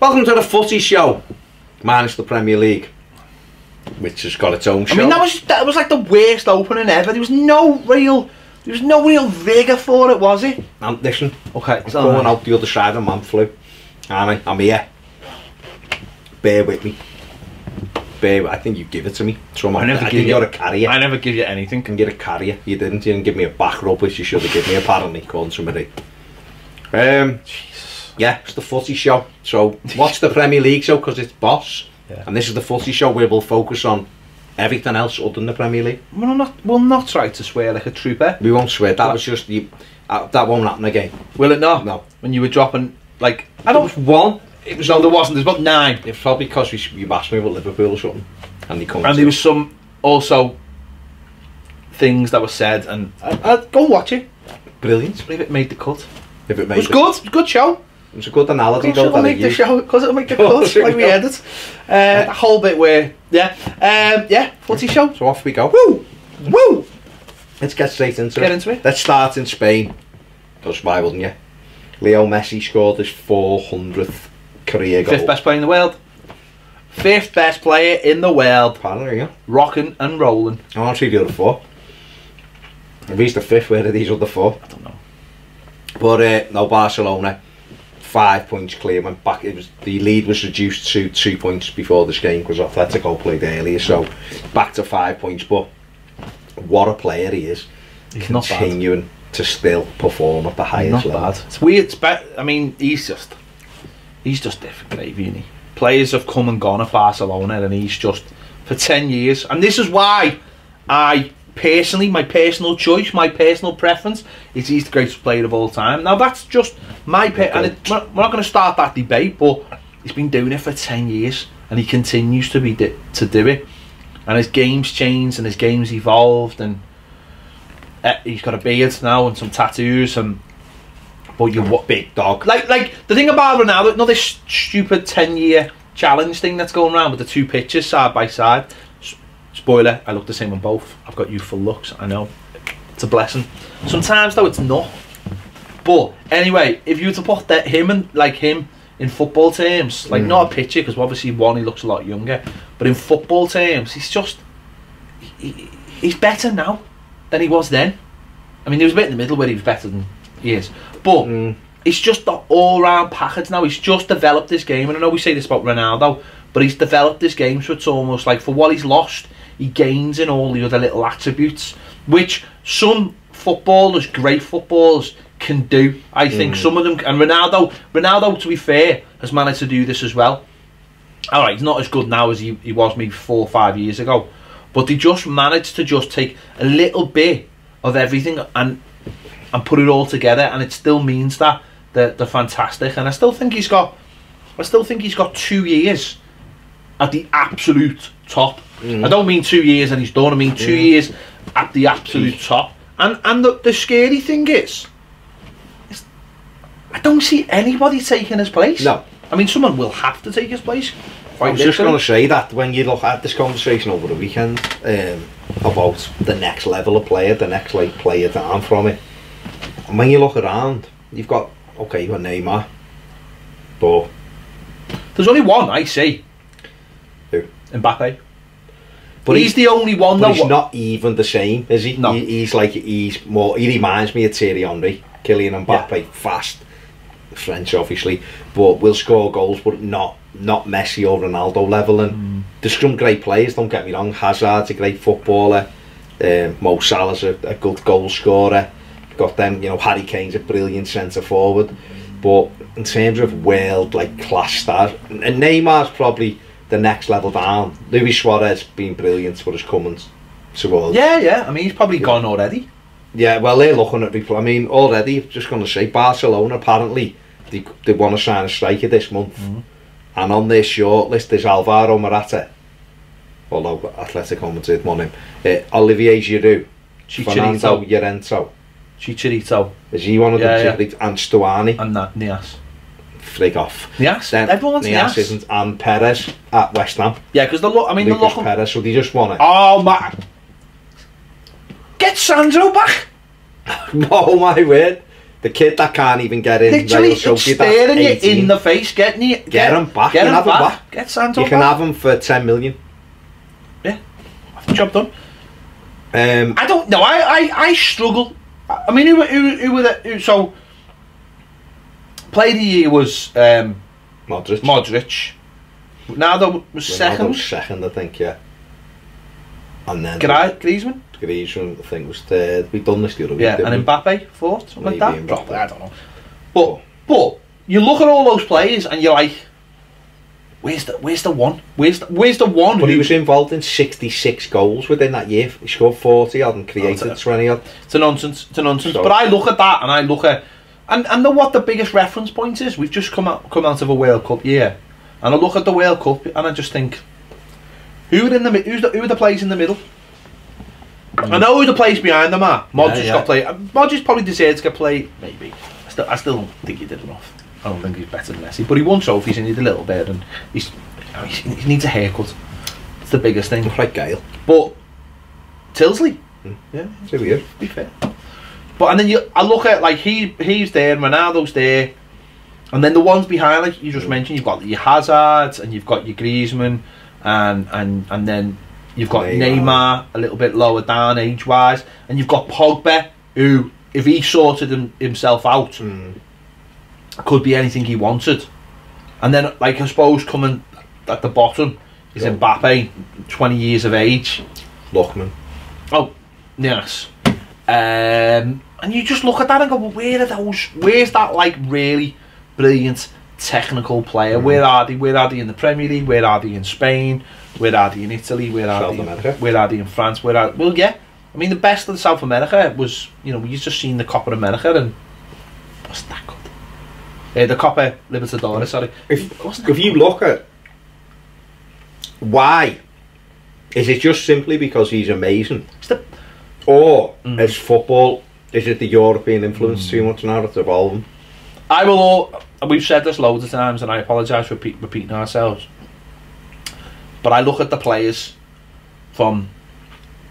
Welcome to the Footy Show, minus the Premier League, which has got its own show. I mean, that was like the worst opening ever. There was no real vigour for it, was it? And listen, okay, I'm going out the other side of the man flu. I'm here. Bear with me. I think you give it to me. I think you're a carrier. I never give you anything. And you're a carrier. You didn't give me a back rub, which you should have given me apparently, according to somebody. Jesus. Yeah, it's the Footy Show. So watch the Premier League show because it's boss. Yeah. And this is the Footy Show where we'll focus on everything else other than the Premier League. We'll not try to swear like a trooper. We won't swear. That was just you. That won't happen again. Will it not? No. When you were dropping like there was one. It was no, there wasn't. There's about 9. It's probably because you asked me about Liverpool or something, and there was some also things that were said, and I'd go and watch it. Brilliant. If it made the cut. If it made it was good. It was a good show. It was a good analogy. It'll make the show because it'll make the cut like we edit. The whole bit where Footy Show. So off we go. Woo! Let's get straight into it. Let's start in Spain. Because why wouldn't you? Leo Messi scored his 400th career goal. 5th best player in the world. 5th best player in the world. Apparently, yeah. Rocking and rolling. I want to see the other 4. If he's the 5th, where are these other 4? I don't know. But no, Barcelona 5 points clear. Went back. The lead was reduced to 2 points before this game because Atletico played earlier. So back to 5 points. But what a player he is! He's continuing to still perform at the highest level. Not bad. It's weird. I mean, he's just different, gravy, isn't he? Players have come and gone at Barcelona, and he's just for 10 years. And this is why I personally, my personal choice, my personal preference is he's the greatest player of all time. Now that's just my and we're not going to start that debate, but he's been doing it for 10 years, and he continues to do it. And his game's changed, and his game's evolved, and he's got a beard now and some tattoos, but you're what big dog. Like the thing about Ronaldo, not this stupid 10-year challenge thing that's going around with the 2 pictures side by side. Spoiler, I look the same on both. I've got youthful looks, I know. It's a blessing. Sometimes though it's not. But anyway, if you were to put him in football terms, like not a picture, because obviously he looks a lot younger, but in football terms, he's better now than he was then. I mean, there was a bit in the middle where he was better than he is, but it's just the all-round package now. He's just developed this game, and I know we say this about Ronaldo, but he's developed this game, so it's almost like for what he's lost, he gains in all the other little attributes, which some footballers, great footballers, can do. I think some of them, and Ronaldo, to be fair, has managed to do this as well. Alright, he's not as good now as he was maybe 4 or 5 years ago, but they just managed to just take a little bit of everything and put it all together, and it still means that they're fantastic. And I still think he's got 2 years at the absolute top. I don't mean 2 years and he's done. I mean 2 years at the absolute top. And the scary thing is I don't see anybody taking his place. No. I mean, someone will have to take his place. I was just going to say that when you look at this conversation over the weekend about the next level of player, the next player down from it, and when you look around, you've got Neymar, but there's only one I see. Who? Mbappe. But he's the only one. But he's not even the same, is he? No. He's more. He reminds me of Thierry Henry, Kylian Mbappe, fast, French obviously, but will score goals, but not Messi or Ronaldo level. And there's some great players. Don't get me wrong. Hazard's a great footballer. Mo Salah's a good goal scorer. Got them. Harry Kane's a brilliant centre forward. But in terms of world class star, and Neymar's probably the next level down. Luis Suarez been brilliant for his coming towards. Yeah. I mean, he's probably gone already. Yeah, well, they're looking at I mean, already, just going to say, Barcelona, apparently, they want to sign a striker this month. And on their shortlist, there's Alvaro Morata, although Atletico Madrid want him, Olivier Giroud, Fernando Llorente. Chicharito. Is he one of them? And Stuani. And Nias. Frig off. Nias? Everyone wants Nias. Isn't, and Perez at West Ham. Yeah, because Lucas Perez, so they just want it. Oh, man. Get Sandro back. Oh, my word. The kid that can't even get in. Literally, it's staring you in the face, get him back. Get him back. Get Santo You can have him for 10 million. Yeah, job done. I don't know. I struggle. I mean, who were the so? Player of the year was Modric. Ronaldo was second. Second, I think. Yeah. And then Griezmann, I think, was third. We've done this the other week. Yeah, and Mbappe fourth, something like that. Probably, I don't know. But you look at all those players and you're like, where's the one? Where's the one? But he was involved in 66 goals within that year. He scored 40 odd and created 20 odd. It's a nonsense. So, but I look at that and I look at and know what the biggest reference point is. We've just come out of a World Cup year, and I look at the World Cup and I just think, who are the players in the middle? I know who the players behind them are. Modric got play. Modric probably deserves to get play. Maybe. I still don't think he did enough. I don't think he's better than Messi. But he won trophies and he did a little bit, and he needs a haircut. It's the biggest thing. Like Gale. But Tilsley. Yeah, it's weird. To be fair. But and then I look at like he's there, Ronaldo's there, and then the ones behind, like you just mentioned, you've got your Hazards and you've got your Griezmann, and then you've got Neymar a little bit lower down age-wise, and you've got Pogba, who, if he sorted himself out, could be anything he wanted. And then, like, I suppose coming at the bottom is Mbappe, 20 years of age. Lookman. Oh, yes. And you just look at that and go, well, where's that, like, really brilliant technical player? Where are they? Where are they in the Premier League? Where are they in Spain? Where are they in Italy? Where are they in France? Well, yeah. I mean, the best of South America was, we just seen the Copa America, and what's that called? The Copa Libertadores, sorry. If you look at why, is it just simply because he's amazing? Or is football, is it the European influence too much now that's evolving? We've said this loads of times, and I apologise for repeating ourselves, but I look at the players from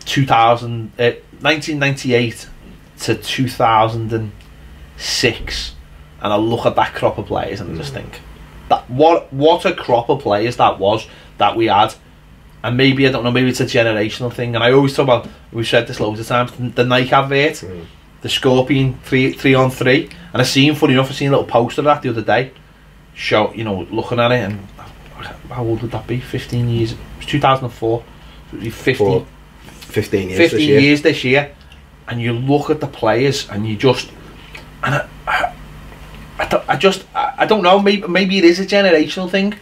1998 to 2006, and I look at that crop of players and I just think that what a crop of players that was that we had. And maybe, I don't know, maybe it's a generational thing. And I always talk about, we've said this loads of times, the Nike advert, the Scorpion 3-on-3, and funny enough, I seen a little poster of that the other day, looking at it, and how old would that be? 15 years. It was 2004. It would be 15 years this year. And you look at the players, and you just, and I don't know, maybe it is a generational thing.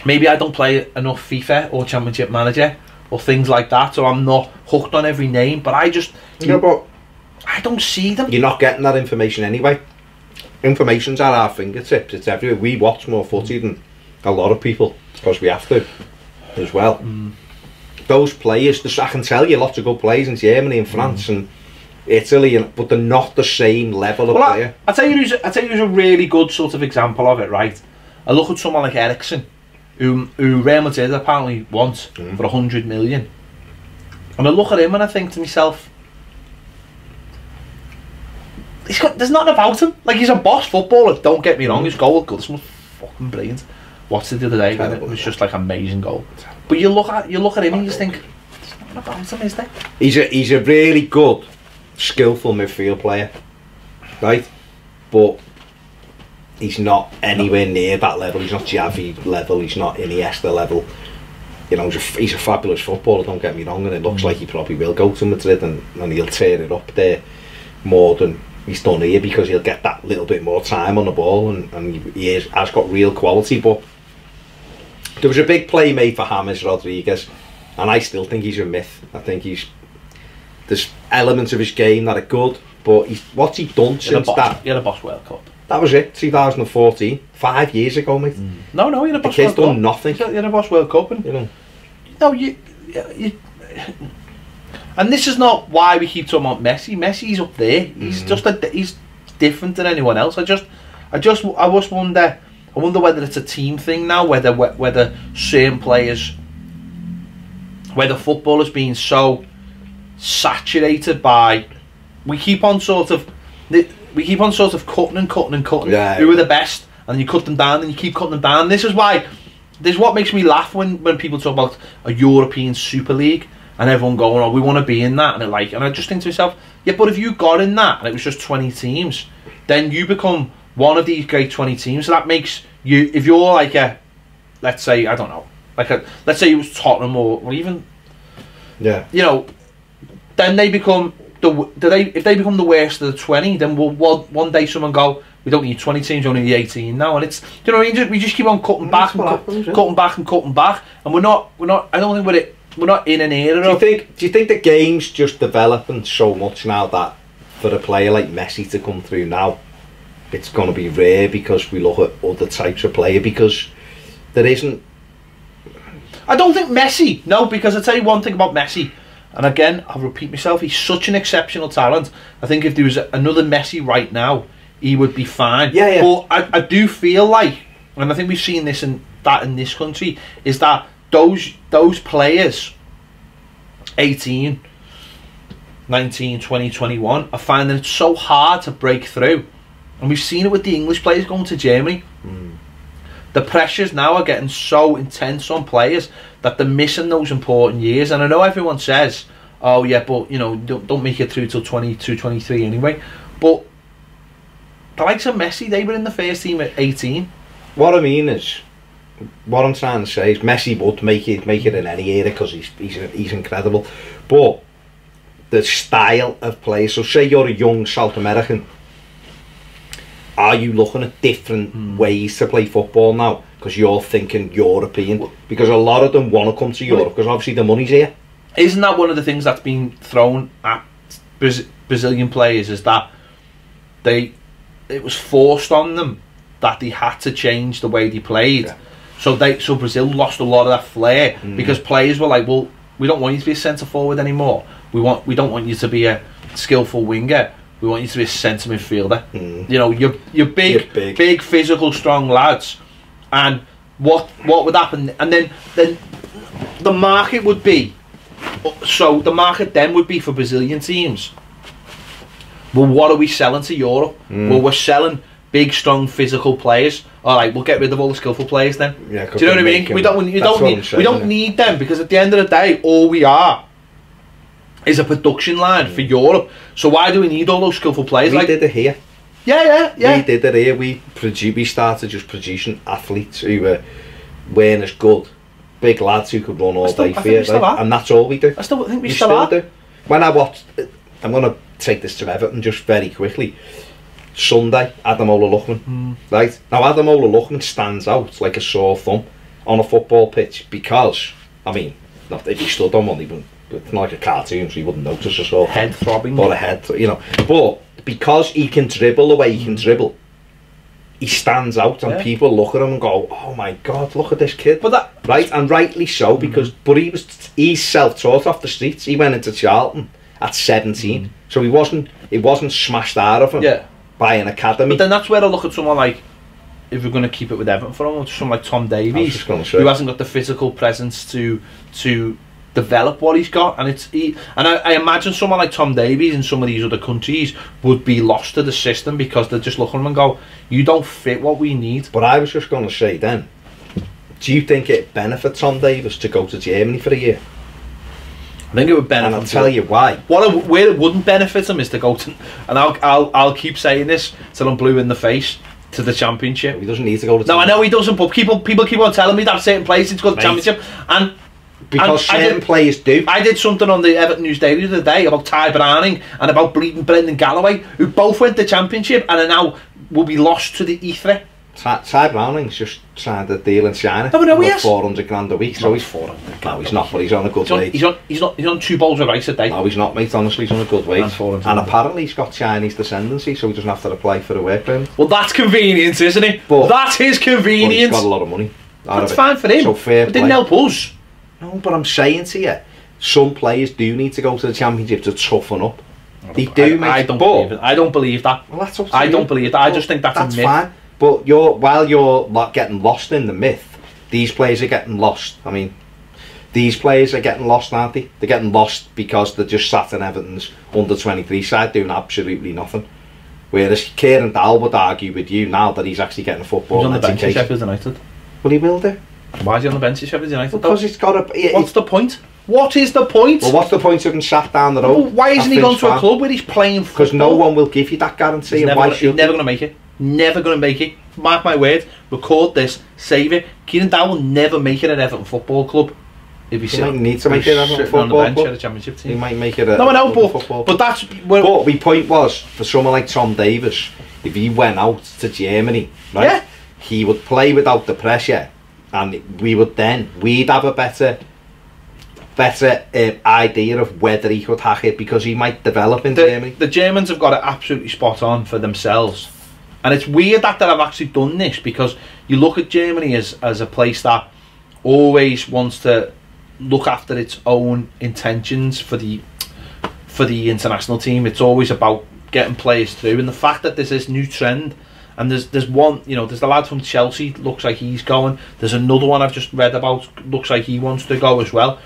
Maybe I don't play enough FIFA or Championship Manager or things like that, so I'm not hooked on every name, but I just but I don't see them. You're not getting that information anyway. Information's at our fingertips, it's everywhere. We watch more footy than a lot of people because we have to as well. Those players, I can tell you lots of good players in Germany and France and Italy, but they're not the same level of player. I'll tell you who's a really good sort of example of it, right? I look at someone like Eriksen, who Real Madrid apparently wants for 100 million. And I look at him and I think to myself, there's nothing about him. Like, he's a boss footballer, don't get me wrong, his goal was good, this was fucking brilliant. Watched it the other day, and it was just like an amazing goal. But you look at him and you just think, there's nothing about him, is there? He's a really good, skillful midfield player, right? But he's not anywhere near that level. He's not Xavi level. He's not Iniesta level. He's a fabulous footballer, don't get me wrong, and it looks like he probably will go to Madrid and he'll tear it up there more than he's done here, because he'll get that little bit more time on the ball, and he has got real quality. But there was a big play made for James Rodriguez, and I still think he's a myth. I think there's elements of his game that are good, but what's he done since that? He had a Boss World Cup. That was it, 2014, 5 years ago, mate. No, he had a Boss World Cup. The kid's done nothing. He had a Boss World Cup, and and this is not why we keep talking about Messi. Messi's up there. He's he's different than anyone else. I just wonder. I wonder whether it's a team thing now. Whether certain players, whether football has been so saturated by. We keep on sort of. we keep on sort of cutting and cutting and cutting. Yeah, Who are the best, and you cut them down, and you keep cutting them down. This is what makes me laugh when people talk about a European Super League and everyone going, "Oh, we want to be in that," and I just think to myself, yeah, but if you got in that and it was just 20 teams, then you become one of these great 20 teams. So that makes you, if you're like a, let's say, I don't know, let's say it was Tottenham or even, yeah, you know, then they become if they become the worst of the 20, then will one day someone go, we don't need 20 teams, only need 18 now, and it's, you know what I mean? We just keep on cutting back and cutting back and cutting back, and we're not. I don't think we're not in an era. Do you think the game's just developing so much now that for a player like Messi to come through now, it's going to be rare because we look at other types of player, because there isn't. I don't think Messi. No, because I tell you one thing about Messi. And again, I'll repeat myself, he's such an exceptional talent. I think if there was another Messi right now, he would be fine. Yeah. But I do feel like, and I think we've seen this in this country, is that those players, 18, 19, 20, 21, are finding it so hard to break through. And we've seen it with the English players going to Germany. The pressures now are getting so intense on players that they're missing those important years. And I know everyone says, oh yeah, but you know, don't make it through till 22, 23 anyway. But the likes of Messi, they were in the first team at 18. What I mean is, what I'm trying to say is Messi would make it in any era because he's incredible. But the style of play, so say you're a young South American, are you looking at different ways to play football now because you're thinking European? Because a lot of them want to come to Europe because obviously the money's here. Isn't that one of the things that's been thrown at Brazilian players, is that it was forced on them that they had to change the way they played. Yeah. So Brazil lost a lot of that flair because players were like, well, we don't want you to be a centre forward anymore. We don't want you to be a skillful winger. We want you to be a centre midfielder. You know, you're big, physical, strong lads. And what would happen? And then the market would be, so the market then would be for Brazilian teams. Well, what are we selling to Europe? Well, we're selling big, strong, physical players. All right, we'll get rid of all the skillful players then. Yeah, do you know what I mean? We don't need them, because at the end of the day, all we are is a production line for Europe. So why do we need all those skillful players? We did it here. Yeah. We did it here. We started just producing athletes who weren't as good, big lads who could run all day for you, right? And that's all we do. I still think we still do. When I watched, I'm going to take this to Everton just very quickly. Sunday, Adam Ola-Luckman, right? Now Adam Ola-Luckman stands out like a sore thumb on a football pitch because, I mean, not if he stood on one, it's not like a cartoon, so you wouldn't notice a sore head throbbing or a head, you know. But because he can dribble the way he can dribble, he stands out, and people look at him and go, "Oh my God, look at this kid!" But that, right, and rightly so, because he's self-taught off the streets. He went into Charlton at 17, so it wasn't smashed out of him by an academy. But then that's where I look at someone like, if we're going to keep it with Everton for him, someone like Tom Davies, who hasn't got the physical presence to develop what he's got, and I imagine someone like Tom Davies in some of these other countries would be lost to the system because they're just looking at him and go, you don't fit what we need. But I was just going to say then, do you think it benefits Tom Davies to go to Germany for a year? I think it would benefit. And I'll tell you why. Where it wouldn't benefit him is to go to, and I'll keep saying this till I'm blue in the face, to the Championship. He doesn't need to go to. No, I know he doesn't, but people keep on telling me that certain places to go to the Championship, and because certain players do. I did something on the Everton News Daily the other day about Ty Browning and about bleeding Brendan Galloway, who both went to the Championship and are now will be lost to the ether. Ty Browning's just signed a deal in China. No, no, he has 400 grand a week. So he's 400. No, he's not, but he's on a good wage. He's on 2 bowls of rice a day. No, he's not, mate. Honestly, he's on a good wage. And apparently he's got Chinese descendancy, so he doesn't have to apply for a work permit. Well, that's convenient, isn't it? But that is convenient. He's got a lot of money. That's fine for him. So fair play. It didn't help us. No, but I'm saying to you, some players do need to go to the Championship to toughen up. They do, mate. I don't believe that. Well, that's up to I you. Don't believe that. I just think that's a myth. Fine. But while you're getting lost in the myth, these players are getting lost. I mean, these players are getting lost, aren't they? They're getting lost because they're just sat in Everton's under-23 side doing absolutely nothing. Whereas Kieran Dowell would argue with you now that he's actually getting a football. He's on the bench at Sheffield United. Well, he will do. Why is he on the bench at Sheffield United? Because it's got a... What's the point? What is the point? Well, what's the point of him sat down the road? Well, why isn't he going to a club where he's playing football? Because no one will give you that guarantee. He's never going to make it. Never going to make it. Mark my word. Record this. Save it. Kieran Dowell will never make it at Everton Football Club. If he might need to make it at Everton Football on the bench Club. At a championship team. He might make it at no, I know, but that's... But my point was, for someone like Tom Davis, if he went out to Germany, right, yeah, he would play without the pressure, and we'd have a better idea of whether he could hack it, because he might develop in Germany. The Germans have got it absolutely spot on for themselves, and it's weird that I've actually done this, because you look at Germany as a place that always wants to look after its own intentions for the international team. It's always about getting players through, and the fact that there's this new trend, and there's one, you know, there's the lad from Chelsea, looks like he's going, there's another one I've just read about, looks like he wants to go as well,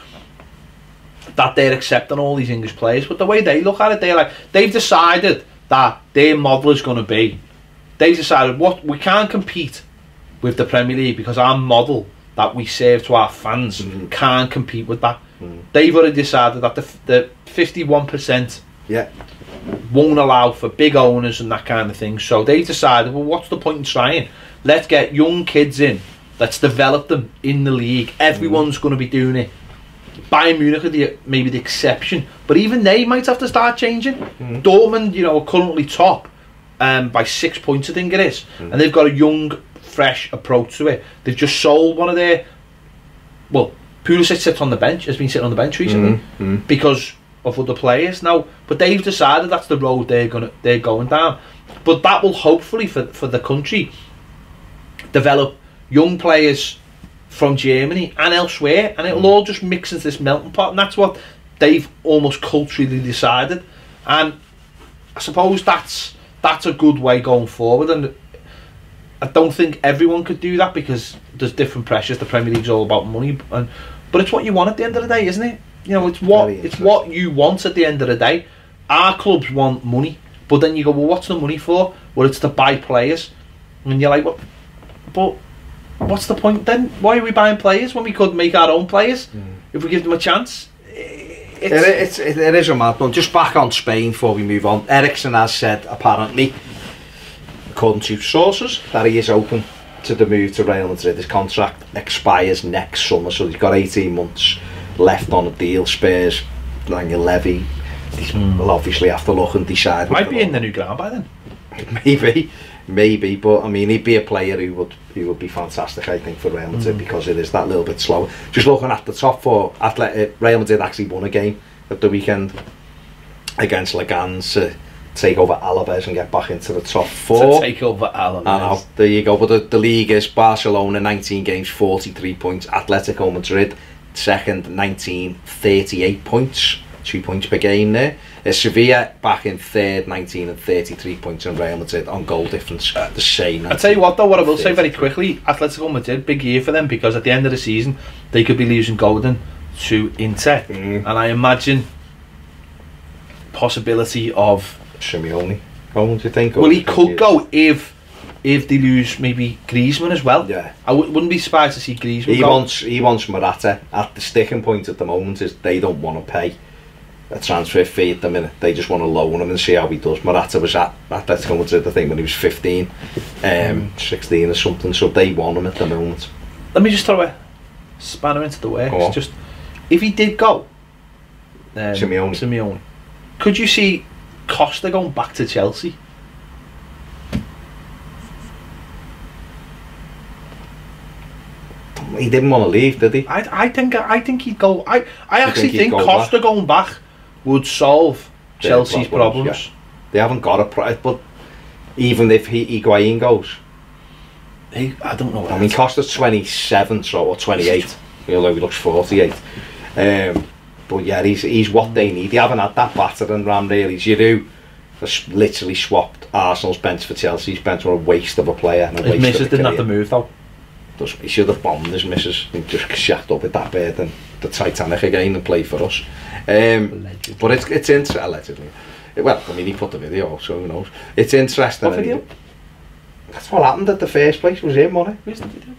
that they're accepting all these English players. But the way they look at it, they've decided that their model is going to be, they've decided we can't compete with the Premier League because our model that we serve to our fans can't compete with that. They've already decided that the 51% won't allow for big owners and that kind of thing. So they've decided, well, what's the point in trying? Let's get young kids in. Let's develop them in the league. Everyone's going to be doing it. Bayern Munich are maybe the exception, but even they might have to start changing. Dortmund, you know, are currently top by 6 points, I think it is, and they've got a young, fresh approach to it. They've just sold one of their, well, Pulisic sits on the bench, has been sitting on the bench recently because of other players now, but they've decided that's the road they're going down. But that will hopefully for the country develop young players from Germany and elsewhere, and it'll all just mix into this melting pot, and that's what they've almost culturally decided. And I suppose that's a good way going forward, and I don't think everyone could do that because there's different pressures. The Premier League's all about money, but it's what you want at the end of the day, isn't it? You know, it's what you want at the end of the day. Our clubs want money, but then you go, well, what's the money for? Well, it's to buy players, and you're like, well, but what's the point then? Why are we buying players when we could make our own players if we give them a chance? It is a mad one. Just back on Spain before we move on. Eriksen has said, apparently, according to sources, that he is open to the move to Real Madrid. His contract expires next summer, so he's got 18 months left on a deal. Spurs, Daniel Levy, will obviously have to look and decide. Might be in the new ground by then. Maybe, but I mean, he'd be a player who would be fantastic, I think, for Real Madrid, because it is that little bit slower. Just looking at the top four, Real Madrid actually won a game at the weekend against Leganés to take over Alaves and get back into the top four. To take over Alaves. I know, there you go. But the league is Barcelona 19 games, 43 points. Atletico Madrid second, 19, 38 points. 2 points per game there. Sevilla back in third, 19 and 33 points, and Real Madrid on goal difference the same. I'll tell you what though, what I will say very quickly, Atletico Madrid, big year for them, because at the end of the season they could be losing Golden to Inter, and I imagine possibility of Simeone going, do you think? Well, he could go if they lose maybe Griezmann as well. Yeah, I wouldn't be surprised to see Griezmann he wants Morata. At the sticking point at the moment is they don't want to pay a transfer fee at the minute. They just want to loan him and see how he does. Morata was at Atletico Madrid, I think, when he was 15, 16 or something, so they want him at the moment. Let me just throw a spanner into the works. Just, if he did go, Simeone, could you see Costa going back to Chelsea? He didn't want to leave, did he? I think he'd go. I actually think Costa going back would solve Chelsea's problems. Yeah. They haven't got a price, but even if Higuain goes, I don't know. I mean, Costa's 27, or 28, although he looks 48. But yeah, he's what they need. They haven't had that battering ram really. Giroud has literally swapped Arsenal's bench for Chelsea's bench. What a waste of a player. His missus didn't have to move though. He should have bombed his missus and just shacked up with that bed and the Titanic again and play for us. But it's interesting, allegedly. Well, I mean, he put the video, so who knows. It's interesting. What video? That's what happened at the first place, was him, wasn't it? Where's the video?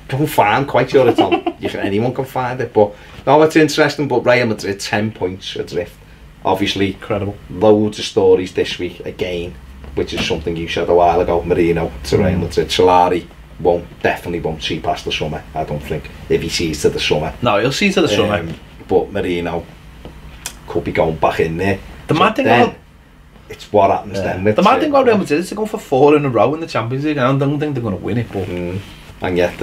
Can find, quite sure it's on. Anyone can find it, but no, it's interesting. But Real Madrid 10 points adrift. Obviously, Incredible. Loads of stories this week again, which is something you said a while ago. Marino to Real Madrid. Solari definitely won't see past the summer. I don't think, if he sees to the summer. No, he'll see to the summer. But Marino could be going back in there. The mad thing about it's what happens then. The mad thing about Real Madrid is to go for 4 in a row in the Champions League. I don't think they're going to win it, but. And yet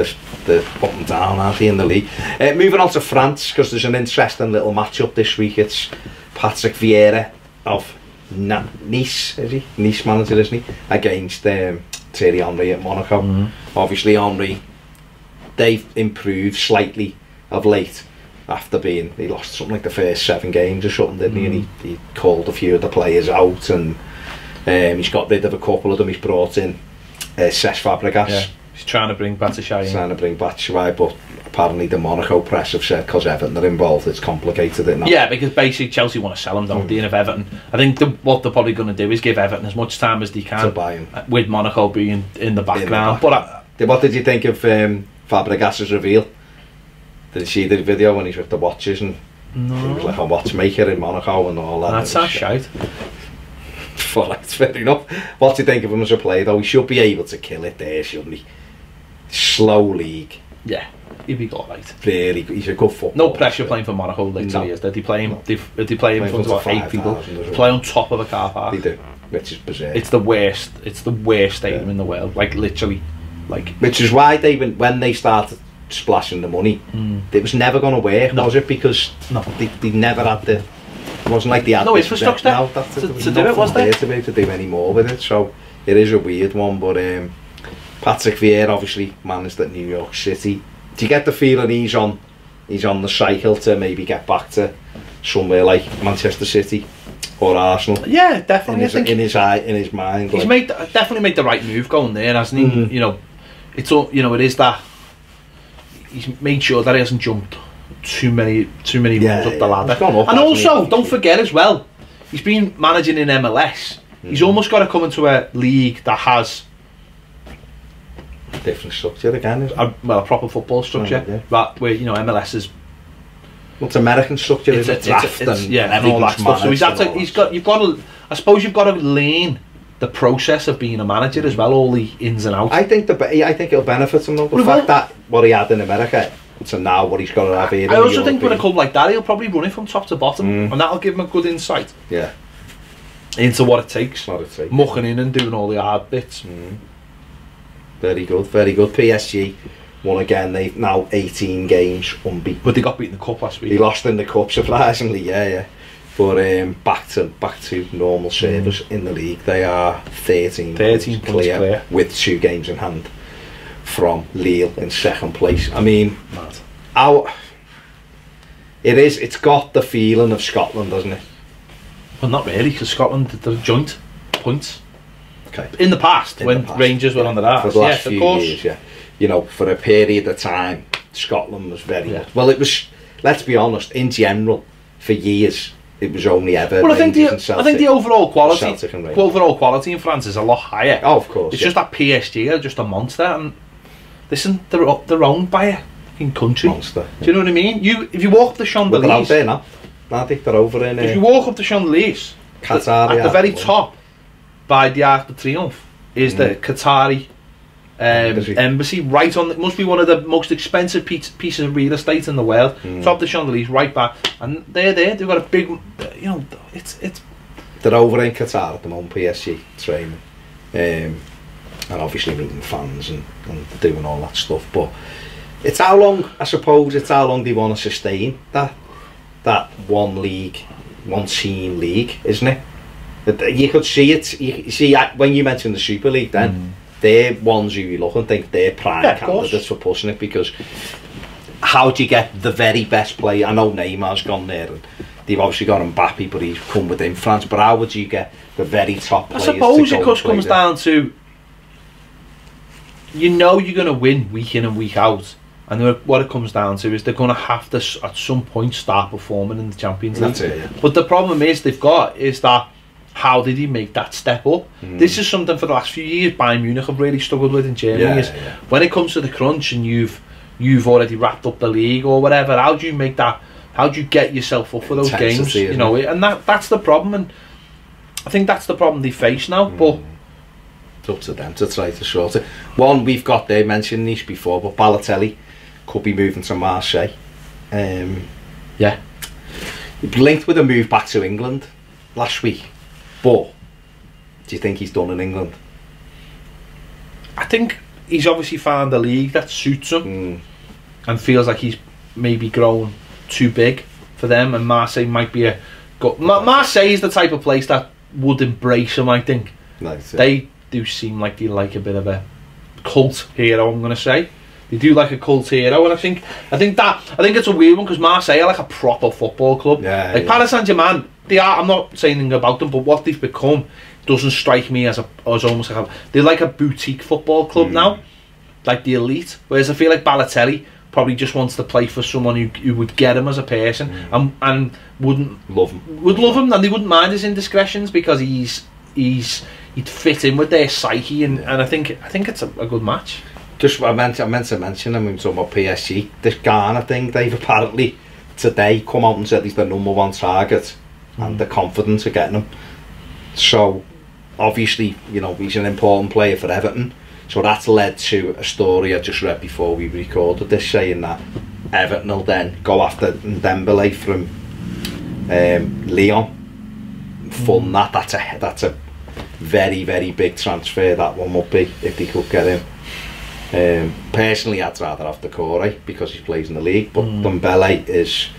they're bottom down, aren't they, in the league? Moving on to France, because there's an interesting little match-up this week. It's Patrick Vieira of Nice, is he? Nice manager, isn't he? Against Thierry Henry at Monaco. Obviously, Henry, they've improved slightly of late after he lost something like the first 7 games or something, didn't he? And he called a few of the players out, and he's got rid of a couple of them. He's brought in Cesc Fabregas. Yeah. He's trying to bring Batshuayi in. Trying to bring Batshuayi, but apparently the Monaco press have said because Everton are involved, it's complicated. Yeah, because basically Chelsea want to sell him, don't they? And if Everton, I think what they're probably going to do is give Everton as much time as they can to buy him, with Monaco being in the background. But what did you think of Fabregas's reveal? Did you see the video when he's with the watches and he was like a watchmaker in Monaco and all that? That's a shite. Well, that's fair enough. What do you think of him as a player though? He should be able to kill it there, shouldn't he? Slow league. Yeah, he'd be alright. Really, he's a good footballer. No pressure playing for Monaco, literally. Is they play him? They play him in front of about 8 people. Play on top of a car park. They do, which is bizarre. It's the worst. It's the worst stadium in the world. Like literally, like. Which is why when they started splashing the money, it was never going to work, was it? Because they never had the. It wasn't like they had no infrastructure to do it, was there? To do any more with it, so it is a weird one. But Patrick Vieira obviously managed at New York City. Do you get the feeling he's on the cycle to maybe get back to somewhere like Manchester City or Arsenal? Yeah, definitely. In his mind, he's definitely made the right move going there, hasn't he? You know, it's all, you know, it is that he's made sure that he hasn't jumped too many runs up the ladder. And also, don't forget as well, he's been managing in MLS. He's almost got to come into a league that has different structure again. A proper football structure, but where, you know, MLS is. Well, it's American structure, it's a draft and all that stuff. So you've got to. I suppose you've got to learn the process of being a manager as well, all the ins and outs. I think it'll benefit him though. The fact that what he had in America. So now what he's got to have here. I also think with a club like that, he'll probably run it from top to bottom, and that'll give him a good insight. Yeah. Into what it takes. Mucking in and doing all the hard bits. Very good, very good. PSG won again. They've now 18 games unbeaten. But they got beaten in the cup last week. They lost in the cup, surprisingly. Yeah. But back to normal service in the league. They are 13 points clear with 2 games in hand from Lille in second place. I mean, it's got the feeling of Scotland, doesn't it? Well, not really, because Scotland did the joint points. Okay. In the past, when Rangers were on the arse. For the last few years, yeah. You know, for a period of time, Scotland was very much. Well, it was, let's be honest, in general, for years, it was only ever. Well, I think the overall quality in France is a lot higher. Oh, of course. It's just that PSG are just a monster, and listen, they're owned by a fucking country. Monster. Do you know what I mean? If you walk up the Champs-Élysées, they're out there now. I think they're over in. If you walk up the Champs-Élysées, at the very top, by the Arc de Triomphe, is the Qatari embassy. Right on. It must be one of the most expensive pieces of real estate in the world. Top of the Champs-Élysées, right back, and they're there. They've got a big. You know, it's. They're over in Qatar at the moment. PSG training, and obviously meeting fans and doing all that stuff. But it's how long, I suppose, it's how long they want to sustain that one team league, isn't it? You could see it. You see when you mentioned the Super League, then they're ones who you look and think they're prime candidates for pushing it, because how do you get the very best player? I know Neymar's gone there, and they've obviously got Mbappe, but he's come within France. But how would you get the very top players? I suppose it comes down to, you know, you're going to win week in and week out, and what it comes down to is they're going to have to at some point start performing in the Champions League. That's it, yeah. But the problem is that how did he make that step up? This is something for the last few years Bayern Munich have really struggled with in Germany. When it comes to the crunch and you've already wrapped up the league or whatever, how do you make that? How do you get yourself up for those games? You know, and that's the problem, and I think that's the problem they face now. But it's up to them to try to sort it. One we've got there, mentioned this before, but Balotelli could be moving to Marseille. Yeah, linked with a move back to England last week. But do you think he's done in England? I think he's obviously found a league that suits him and feels like he's maybe grown too big for them, and Marseille might be a Marseille is the type of place that would embrace him. I think they do seem like they like a bit of a cult hero. I'm going to say they do like a cult hero, and I think it's a weird one because Marseille are like a proper football club. Paris Saint-Germain, they are. I'm not saying anything about them, but what they've become doesn't strike me as almost like they're like a boutique football club now, like the elite. Whereas I feel like Balotelli probably just wants to play for someone who would get him as a person and would love him, and they wouldn't mind his indiscretions because he'd fit in with their psyche, and I think it's a good match. Just I meant to mention, when we talking about PSG, this Ghana thing, they've apparently today come out and said he's the #1 target and the confidence of getting him. So obviously, you know, he's an important player for Everton. So that's led to a story I just read before we recorded this, saying that Everton will then go after Dembele from Lyon. Fund that. That's a very, very big transfer. That one would be if they could get him. Personally, I'd rather have the Corey because he plays in the league. But Dembele is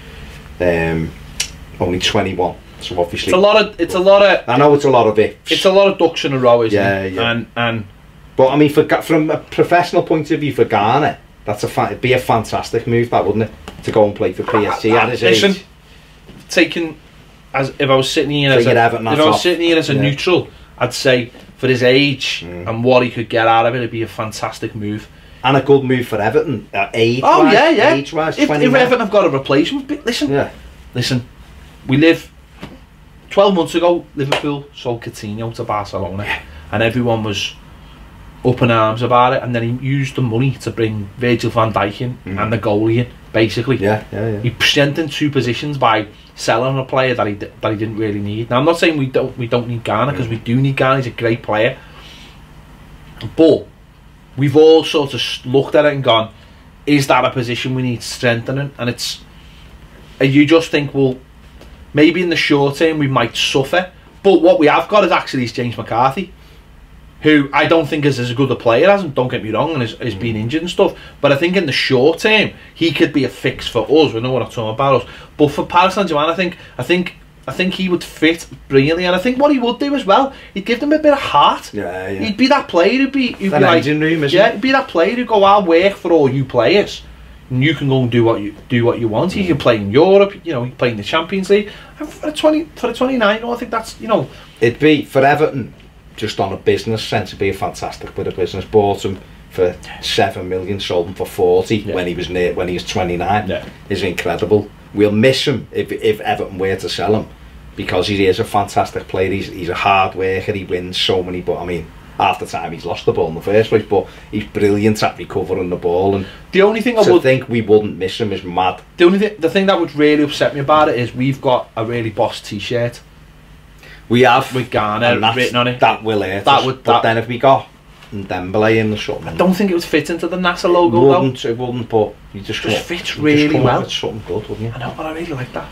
only 21. So obviously, it's a lot of. I know it's a lot of ifs. It's a lot of ducks in a row, isn't it? Yeah. And but I mean, from a professional point of view for Ghana, it'd be a fantastic move, that wouldn't it? To go and play for PSG at his age. Taken as if I was sitting here as a neutral, I'd say for his age and what he could get out of it, it'd be a fantastic move. And a good move for Everton at age. Oh yeah. Age-wise, if Everton have got a replacement, listen, we live. 12 months ago, Liverpool sold Coutinho to Barcelona, and everyone was up in arms about it, and then he used the money to bring Virgil van Dijk in and the goalie in, basically. He strengthened two positions by selling a player that he didn't really need. Now I'm not saying we don't need Ghana, because we do need Ghana. He's a great player, but we've all sort of looked at it and gone, is that a position we need strengthening? And you just think, well, maybe in the short term we might suffer, but what we have got is actually James McCarthy, who I don't think is as good a player as him, don't get me wrong, and has been injured and stuff, but I think in the short term he could be a fix for us. We know what I'm talking about us, but for Paris Saint-Germain, I think he would fit brilliantly, and I think what he would do as well, he'd give them a bit of heart. He'd be that player who'd be like, engine room, he'd be that player who'd go, I'll work for all you players, and you can go and do what you want. You can play in Europe, you know, you play in the Champions League. And for a 29, I think that's, you know, it'd be for Everton, just on a business sense, it'd be a fantastic bit of business. Bought him for 7 million, sold him for 40 when he was 29. Is incredible. We'll miss him if Everton were to sell him, because he is a fantastic player. He's a hard worker. He wins so many, but I mean, half the time he's lost the ball in the first place, but he's brilliant at recovering the ball. And the only thing I would think we wouldn't miss him is mad. The thing that would really upset me about it is we've got a really boss T-shirt. We have with Ghana written on it. That will hurt us. But then if we got Dembele in the something, I don't think it would fit into the NASA logo. It wouldn't. But you just fits really well. It's something good, wouldn't you? I know, but I really like that.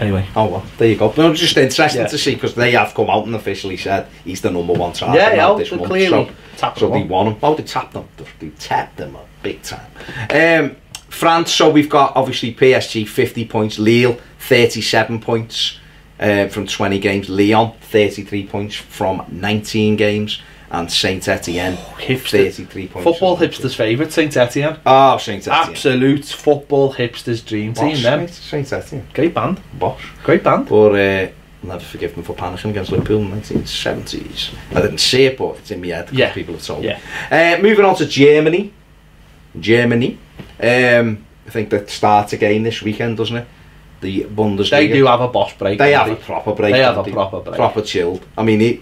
Anyway, oh well, there you go. But it's just interesting to see, because they have come out and officially said he's the #1 target this month. Clearly so they won him. Oh, they tapped them. They tapped them up big time. France. So we've got obviously PSG 50 points, Lille 37 points from 20 games, Lyon 33 points from 19 games, and Saint Etienne 33 points. Football hipsters' favourite, Saint Etienne. Oh, Saint Etienne. Absolute football hipsters' dream team. Them. Saint Etienne. Great band. Bosh. Great band. But never forgive them for panicking against Liverpool in the 1970s. I didn't see it, but it's in my head because people have told me. Moving on to Germany. I think that starts again this weekend, doesn't it? the Bundesliga. They do have a boss break. They have a proper break. They have a proper break. Proper chilled. I mean, they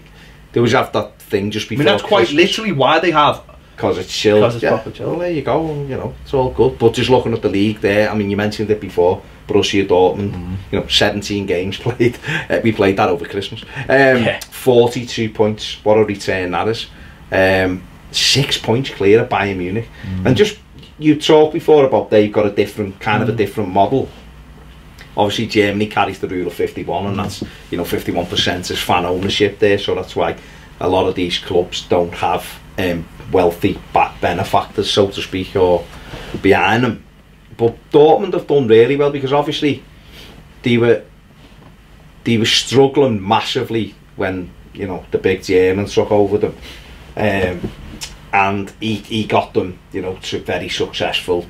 always have that thing just before. I mean, that's quite literally why they have. Because it's chilled. Because it's proper chilled. Well, there you go. You know, it's all good. But just looking at the league there, I mean, you mentioned it before. Borussia Dortmund, you know, 17 games played. We played that over Christmas. 42 points. What a return that is. 6 points clear of Bayern Munich. And just, you talked before about they've got a different, kind of a different model. Obviously Germany carries the rule of 51 and that's, you know, 51% is fan ownership there, so that's why a lot of these clubs don't have wealthy benefactors, so to speak, or behind them. But Dortmund have done really well because obviously they were struggling massively when, you know, the big Germans took over them, and he got them, you know, to very successful,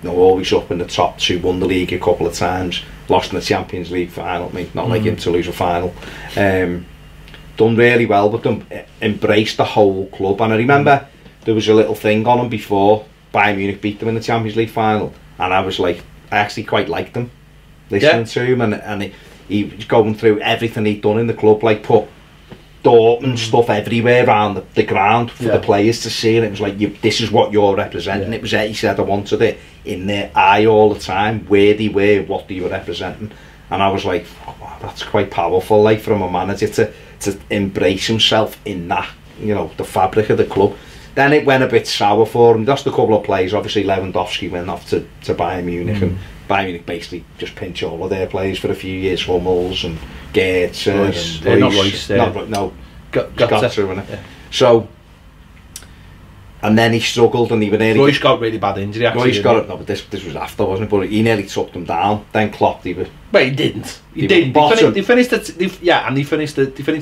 you know, always up in the top two, won the league a couple of times, lost in the Champions League final, I mean, not like him to lose a final. Done really well with them, embraced the whole club, and I remember there was a little thing on him before Bayern Munich beat them in the Champions League final, and I was like, I actually quite liked him, listening to him, and he was going through everything he'd done in the club, like put Dortmund stuff everywhere around the ground for the players to see, and it was like, this is what you're representing. It was, he said, I wanted it in their eye all the time, where they were, what they were representing, and I was like, oh, wow, that's quite powerful, like, from a manager to embrace himself in that, you know, the fabric of the club. Then it went a bit sour for him. Just a couple of players, obviously Lewandowski went off to Bayern Munich, and Bayern Munich basically just pinch all of their players for a few years, Hummels and Gertz and Royce. No, got through it. Yeah. So, and then he struggled, and he was nearly... Royce got really bad injury, actually. Royce got it, no, but this was after, wasn't it? But he nearly took them down. Then Klopp, he was... But he didn't. He didn't. They finished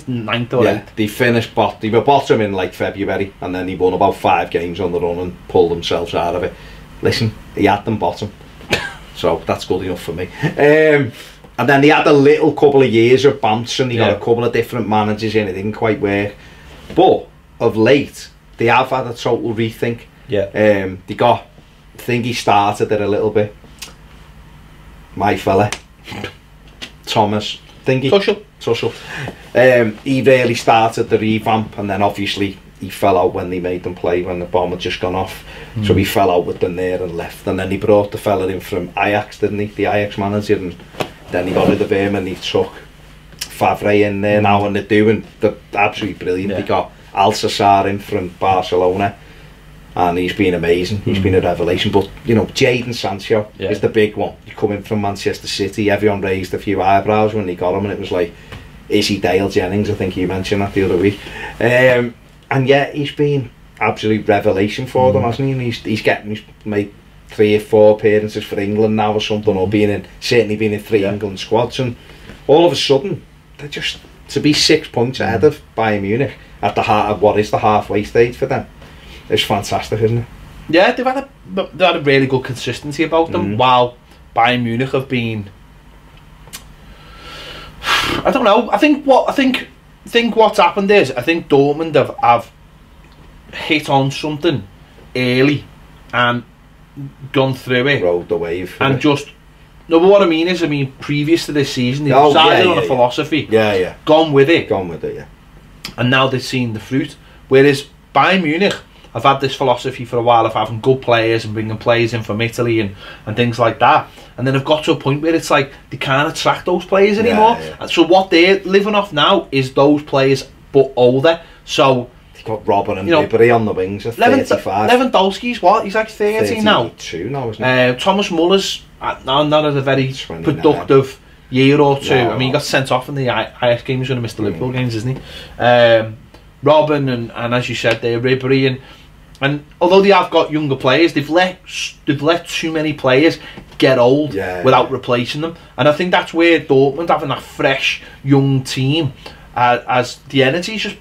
ninth or 8th. They finished they were bottom in like February, and then he won about 5 games on the run and pulled themselves out of it. Listen, he had them bottom, so that's good enough for me. And then they had a little couple of years of bounce, and they got a couple of different managers in. It didn't quite work, but of late they have had a total rethink. They got, I think he started it a little bit. My fella, Thomas, Tuchel. He really started the revamp, and then obviously he fell out when they made them play when the bomb had just gone off. So he fell out with them there and left, and then he brought the fella in from Ajax, didn't he? The Ajax manager, and then he got rid of him and he took Favre in there now, and they're absolutely brilliant. They got Alcacer in from Barcelona, and he's been amazing. He's been a revelation. But you know, Jadon Sancho is the big one. He come in from Manchester City. Everyone raised a few eyebrows when he got him, and it was like, is he Dale Jennings? I think you mentioned that the other week. And yeah, he's been absolute revelation for them, hasn't he? And he's made 3 or 4 appearances for England now or something, or certainly been in 3 England squads, and all of a sudden they're just to be 6 points ahead of Bayern Munich at the heart of what is the halfway stage for them. It's fantastic, isn't it? Yeah, they've had a really good consistency about them, while Bayern Munich have been, I don't know, I think what's happened is, I think Dortmund have hit on something early and gone through it, rode the wave, and just, no, but what I mean is, previous to this season they decided on a philosophy, gone with it, and now they've seen the fruit. Whereas Bayern Munich have had this philosophy for a while of having good players and bringing players in from Italy and things like that, and then they've got to a point where it's like they can't attract those players anymore. And so what they're living off now is those players but older. So they've got Robben and Ribery on the wings at 35. Lewandowski's what? He's like 30 now. 32 now, isn't he? Thomas Muller's not had a very 29. Productive year or two. No. He got sent off in the Ajax game. He's going to miss the Liverpool games, isn't he? Robben and as you said, they're Ribery and although they have got younger players, they've let too many players get old without replacing them, and I think that's where Dortmund, having that fresh young team, as the energy's just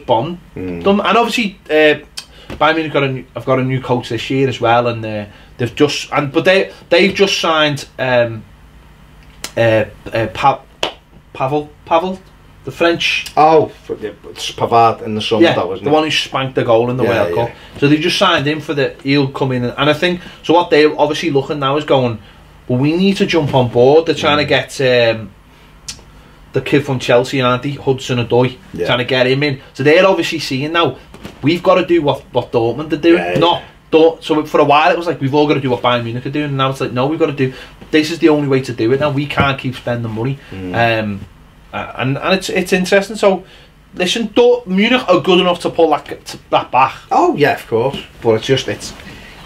bombed them. And obviously Bayern Munich have got a new coach this year as well, and they've just they've just signed Pavel, the French. It's Pavard in the summer, that wasn't the one who spanked the goal in the World Cup. So they just signed him he'll come in, and I think so. What they're obviously looking now is going, but we need to jump on board. They're trying to get the kid from Chelsea, aren't they? Hudson-Odoi, trying to get him in. So they're obviously seeing now, we've got to do what Dortmund are doing. So for a while it was like, we've all got to do what Bayern Munich are doing, and now it's like, no, we've got to do, this is the only way to do it now. We can't keep spending money. And it's interesting. So listen, Munich are good enough to pull that back. Oh yeah, of course. But it's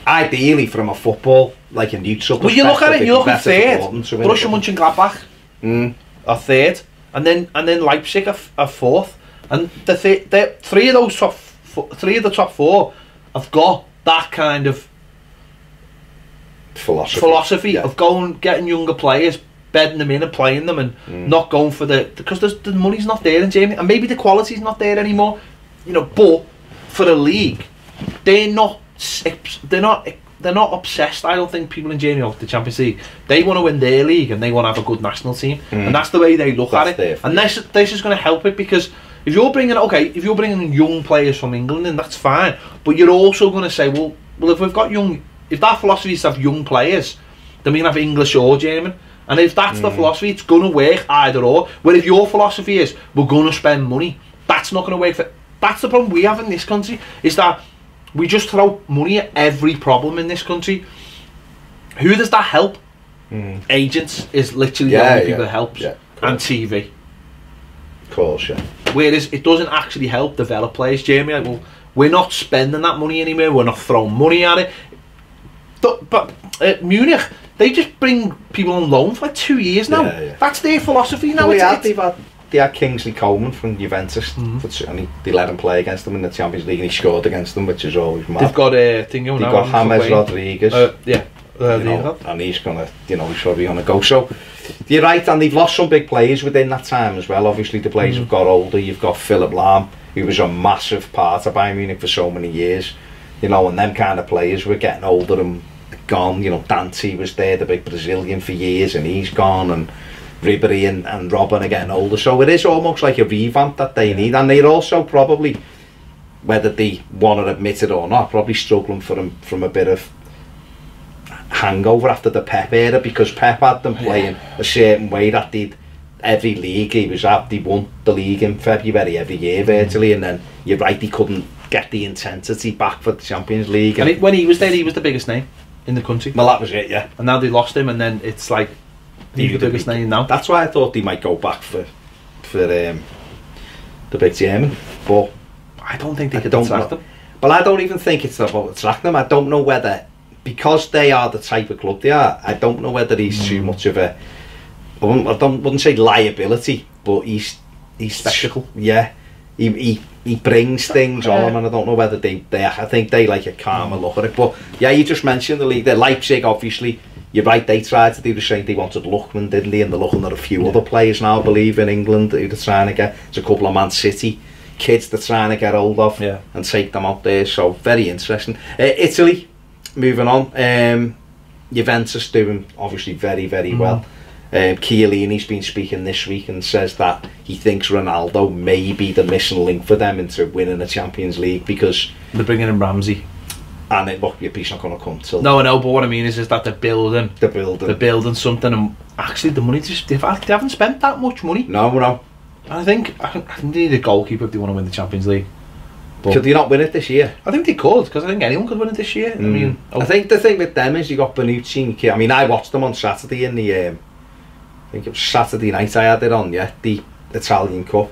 ideally from a football, like a neutral perspective. Well, you look at it, you look at third, Borussia Mönchengladbach are third, and then Leipzig are fourth, and three of the top four have got that kind of philosophy of getting younger players, bedding them in and playing them, and not going for because the money's not there in Germany, and maybe the quality's not there anymore, you know. But for the league, they're not obsessed. I don't think people in Germany of the Champions League, they want to win their league and they want to have a good national team, and that's the way they look at it. And this is going to help it, because if you're bringing young players from England, then that's fine. But you're also going to say, well, if that philosophy is to have young players, then we can have English or German. And if that's the philosophy, it's going to work either or. Where if your philosophy is, we're going to spend money, that's not going to work. That's the problem we have in this country, is that we just throw money at every problem in this country. Who does that help? Agents is literally the only people that helps, and TV. Of course, yeah. Whereas it doesn't actually help develop players. Jamie, like, well, we're not spending that money anymore. We're not throwing money at it. But Munich, they just bring people on loan for like 2 years now. That's their philosophy now. They had Kingsley Coman from Juventus, and they let him play against them in the Champions League, and he scored against them, which is always mad. They've got a thing going now. They've got James Rodriguez. And he's gonna, he's probably gonna go. So you're right, and they've lost some big players within that time as well. Obviously, the players have got older. You've got Philip Lahm, who was a massive part of Bayern Munich for so many years. And them kind of players were getting older and gone. Dante was there, the big Brazilian, for years, and he's gone. And Ribery and Robben are getting older, so it is almost like a revamp that they need, and they're also probably, whether they want to admit it or not, probably struggling from a bit of hangover after the Pep era, because Pep had them playing a certain way that every league he was at, they won the league in February every year virtually, and then you're right, he couldn't get the intensity back for the Champions League. And when he was there, he was the biggest name in the country. Well, that was it, yeah. And now they lost him, and then it's like, he's the biggest name now. That's why I thought they might go back for the big German, but I don't think they could attract them. Well, I don't even think it's about attracting them. I don't know whether, because they are the type of club they are, I don't know whether he's too much of a, I wouldn't say liability, but he's spectacle. Yeah, he brings things on him, and I don't know whether they I think they like a calmer look at it. But yeah, you just mentioned the league there. Leipzig, obviously, you're right, they tried to do the same. They wanted Lookman, didn't they? And they're looking at a few other players now, I believe, in England, who they're trying to get. There's a couple of Man City kids they're trying to get hold of and take them out there. So very interesting. Italy, moving on. Juventus doing obviously very, very well. Chiellini's been speaking this week and says that he thinks Ronaldo may be the missing link for them into winning the Champions League, because they're bringing in Ramsey. And he's not going to come till... No, but what I mean is that they're building something, and actually the money, they haven't spent that much money. No. And I think they need a goalkeeper if they want to win the Champions League. But could they not win it this year? I think they could, because I think anyone could win it this year. I mean, I think the thing with them is you got Bonucci. I mean, I watched them on Saturday in the... I think it was Saturday night I had it on, the Italian Cup.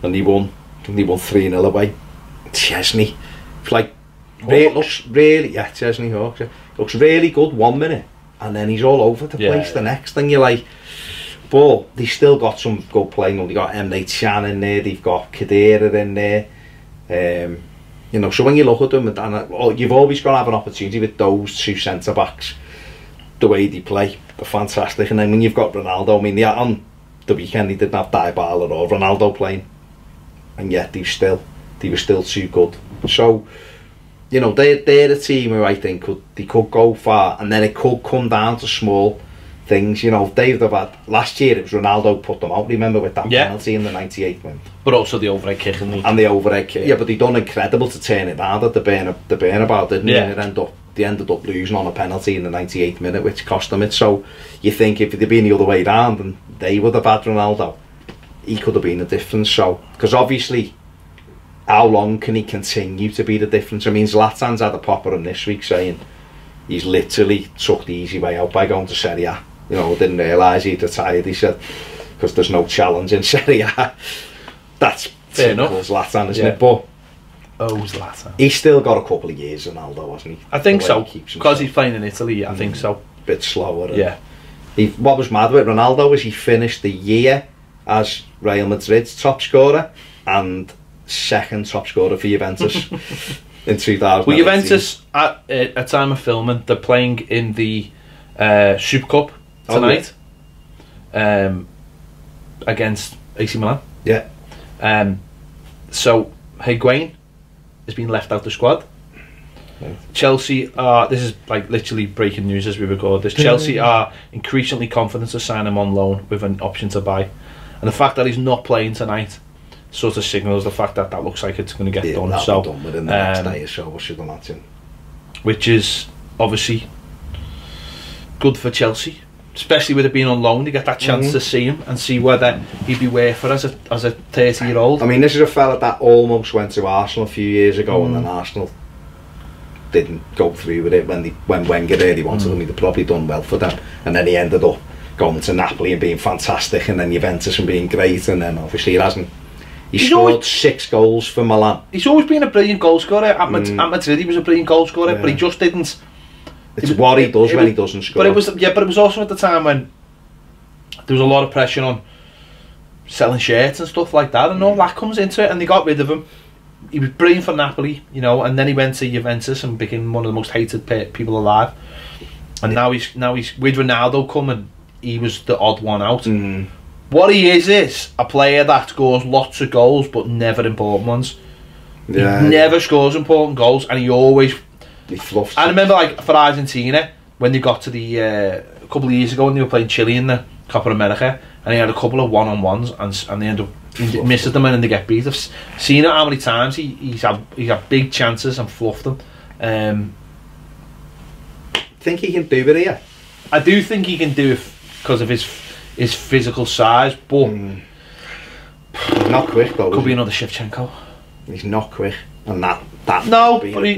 And they won 3-0 away. Chesney. It's like... looks really, Chesney Hawks. Looks really good 1 minute, and then he's all over the place the next thing. You're like, but they still got some good playing. They got M. Chan in there, they've got Khedira in there. So when you look at them, and you've always got to have an opportunity with those two centre backs. The way they play, they're fantastic. And then when you've got Ronaldo, I mean, on the weekend he didn't have Dybala or Ronaldo playing, and yet they were still too good. So. They're a team who I think could go far, and then it could come down to small things. They've had last year. It was Ronaldo put them out. Remember, with that penalty in the 98th minute, but also the overhead kick and the overhead kick. Yeah, but they done incredible to turn it around at the Bernabeu, didn't they? And it ended up they ended up losing on a penalty in the 98th minute, which cost them it. So you think if it'd been the other way round and they would have had Ronaldo, he could have been the difference. So, because obviously, how long can he continue to be the difference? I mean, Zlatan's had a popper on this week saying he's literally took the easy way out by going to Serie A. You know, didn't realise he'd retired, he said, because there's no challenge in Serie A. That's fair enough. Zlatan, isn't it? But Zlatan. He's still got a couple of years, Ronaldo, hasn't he? I think so, because he's playing in Italy, I think so. A bit slower. Yeah. What was mad with Ronaldo was he finished the year as Real Madrid's top scorer and second top scorer for Juventus in 2000. Well, Juventus, at time of filming, they're playing in the Super Cup tonight against AC Milan. Yeah. So, Higuain has been left out the squad. Right. Chelsea are, this is like literally breaking news as we record this, Chelsea are increasingly confident to sign him on loan with an option to buy. And the fact that he's not playing tonight sort of signals the fact that that looks like it's going to get done. So, done within the next day or so, I should imagine. Which is obviously good for Chelsea, especially with it being on loan. You get that chance to see him and see whether he'd be worth it as a 30-year-old. I mean, this is a fella that almost went to Arsenal a few years ago, and then Arsenal didn't go through with it when Wenger really wanted him. He'd probably done well for them, and then he ended up going to Napoli and being fantastic, and then Juventus and being great, and then obviously it hasn't. He's scored 6 goals for Milan. He's always been a brilliant goal scorer. At Madrid, he was a brilliant goal scorer, but he just didn't. It's what he does when he doesn't score. But it was also at the time when there was a lot of pressure on selling shirts and stuff like that, and all that comes into it, and they got rid of him. He was brilliant for Napoli, you know, and then he went to Juventus and became one of the most hated people alive. And now he's with Ronaldo coming, he was the odd one out. What he is a player that scores lots of goals but never important ones. Yeah, he never scores important goals, and he fluffs. I remember, like, for Argentina, when they got to the a couple of years ago when they were playing Chile in the Copa America, and he had a couple of one-on-ones, and they end up misses them and they get beat. I've seen it how many times he's had big chances and fluffed them. Think he can do it here? I do think he can do it because of his physical size, but he's not quick though. Could be another Shevchenko. He's not quick, and that no, but he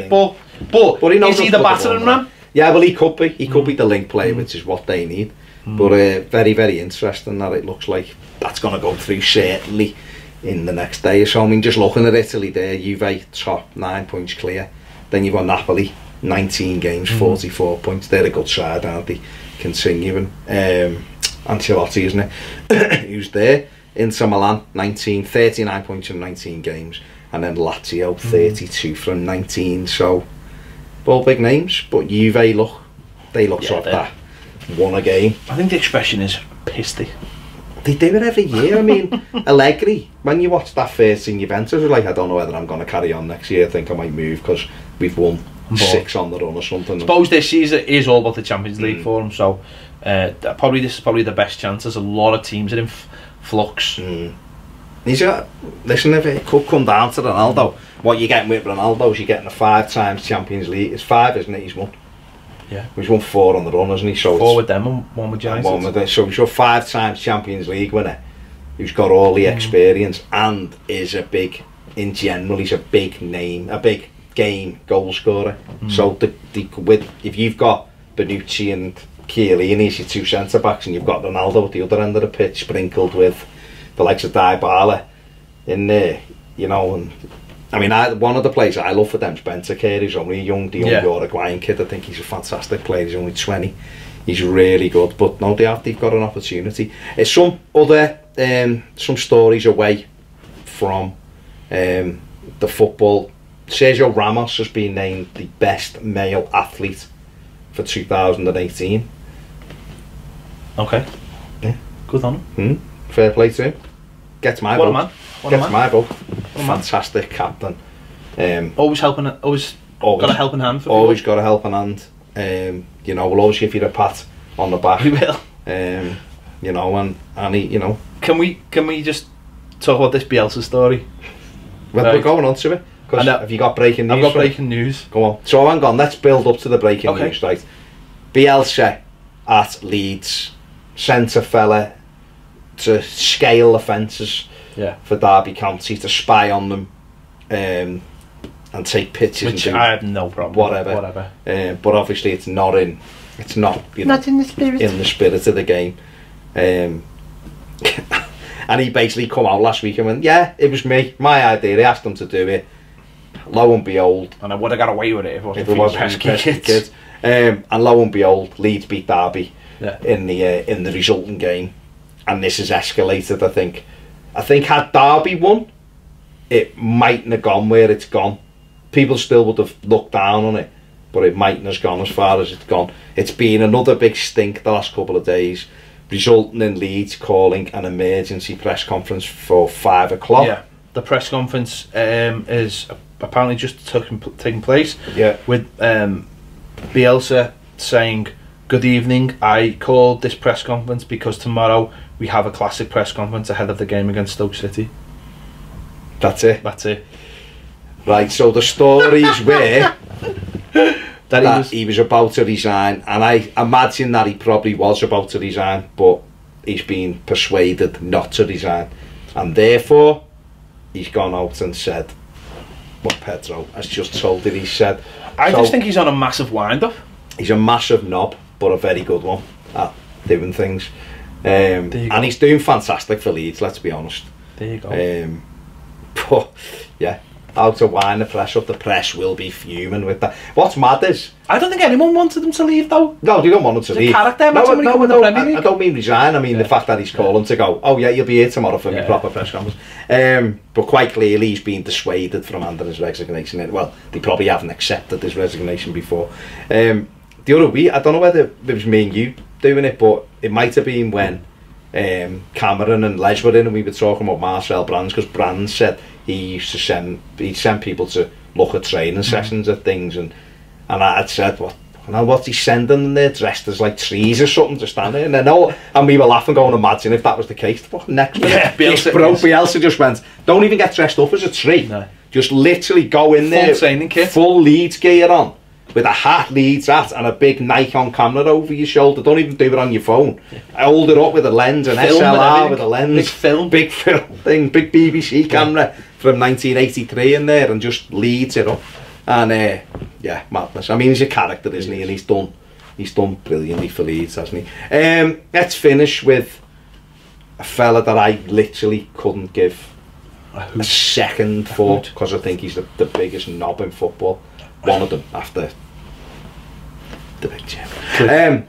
knows, is he the battering man? Yeah, well, he could be. He could be the link player, which is what they need. But very, very interesting that it looks like that's going to go through certainly in the next day or so. I mean, just looking at Italy there, Juve top 9 points clear. Then you've got Napoli, 19 games, 44 points. They're a good side, aren't they? Continuing. Ancelotti, isn't it? Who's there? Inter Milan, 39 points from 19 games. And then Lazio, 32 from 19. So, all big names. But Juve, they look sort of that. Won a game. I think the expression is pissed. They do it every year. I mean, Allegri, when you watch that first in Juventus, was like, I don't know whether I'm going to carry on next year. I think I might move because we've won 6 on the run or something. I suppose this season is all about the Champions League for him, so this is probably the best chance. There's a lot of teams that are in flux. Listen, if it could come down to Ronaldo, what you're getting with Ronaldo is you're getting a 5 times Champions League. It's 5, isn't it? He's won. Yeah. He's won 4 on the run, hasn't he? So 4 with them and 1 with Giants. So he's a 5 times Champions League winner who's got all the experience and is a big, in general, he's a big name, a big game goal scorer. So if you've got Bonucci and Chiellini as your 2 centre backs, and you've got Ronaldo at the other end of the pitch, sprinkled with the likes of Dybala in there, you know. And I mean, one of the players I love for them is Bentancur. He's only a young Uruguayan kid. I think he's a fantastic player. He's only 20. He's really good. But no, they've got an opportunity. Some other some stories away from the football. Sergio Ramos has been named the best male athlete for 2018. Okay. Yeah. Good on him. Fair play to him. Gets my vote. What a man. Gets my vote. Fantastic captain. Always helping. Always got a helping hand for people. Always got a helping hand. You know, we'll always give you a pat on the back. We will. You know, and he, you know. Can we just talk about this Bielsa story? Well, we're going on to it. Because have you got breaking news? I've got breaking news. Go on. So hang on, let's build up to the breaking news, right? Bielsa at Leeds sent a fella to scale offences for Derby County, to spy on them and take pictures. Which and do I have no problem whatever. But obviously it's not in you know, not in the spirit. In the spirit of the game. And he basically come out last week and went, yeah, it was me, my idea, I asked them to do it. Lo and behold, and I would have got away with it if it wasn't pesky kids. And lo and behold, Leeds beat Derby in the resulting game, and this has escalated. I think had Derby won, it mightn't have gone where it's gone. People still would have looked down on it, but it mightn't have gone as far as it's gone. It's been another big stink the last couple of days, resulting in Leeds calling an emergency press conference for 5 o'clock. Yeah, the press conference is apparently just taking place. Yeah, with Bielsa saying, "Good evening. I called this press conference because tomorrow we have a classic press conference ahead of the game against Stoke City." That's it. That's it. Right. So the stories were that he was about to resign, and I imagine that he probably was about to resign, but he's been persuaded not to resign, and therefore he's gone out and said what Pedro has just told it. He said, I just think he's on a massive wind-up. He's a massive knob, but a very good one at doing things, and he's doing fantastic for Leeds, let's be honest. There you go. But yeah, how to wind the press up. The press will be fuming with that. What's mad is, I don't think anyone wanted him to leave though. No, they don't want him to leave. Character, no, I don't mean resign. I mean the fact that he's calling to go, oh yeah, you'll be here tomorrow for me proper press conference. But quite clearly he's been dissuaded from handing his resignation. Well, they probably haven't accepted his resignation before. The other week, I don't know whether it was me and you doing it, but it might have been when Cameron and Les were in and we were talking about Marcel Brands, because Brands said he'd send people to look at training sessions at things, and I had said, what's he sending them there, dressed as like trees or something to stand there, and we were laughing, going, imagine if that was the case. Next minute, Bielsa just went, don't even get dressed up as a tree, just literally go in there, training kit, full Leeds gear on, with a hat, Leeds hat, and a big Nikon camera over your shoulder. Don't even do it on your phone. Hold it up with a lens, an SLR with a lens, big film thing, big BBC camera from 1983 in there, and just leads it up. And yeah, madness. I mean, he's a character, isn't he? And he's done brilliantly for Leeds, hasn't he? Let's finish with a fella that I literally couldn't give a second for, because I think he's the biggest knob in football. One of them after the big Jim.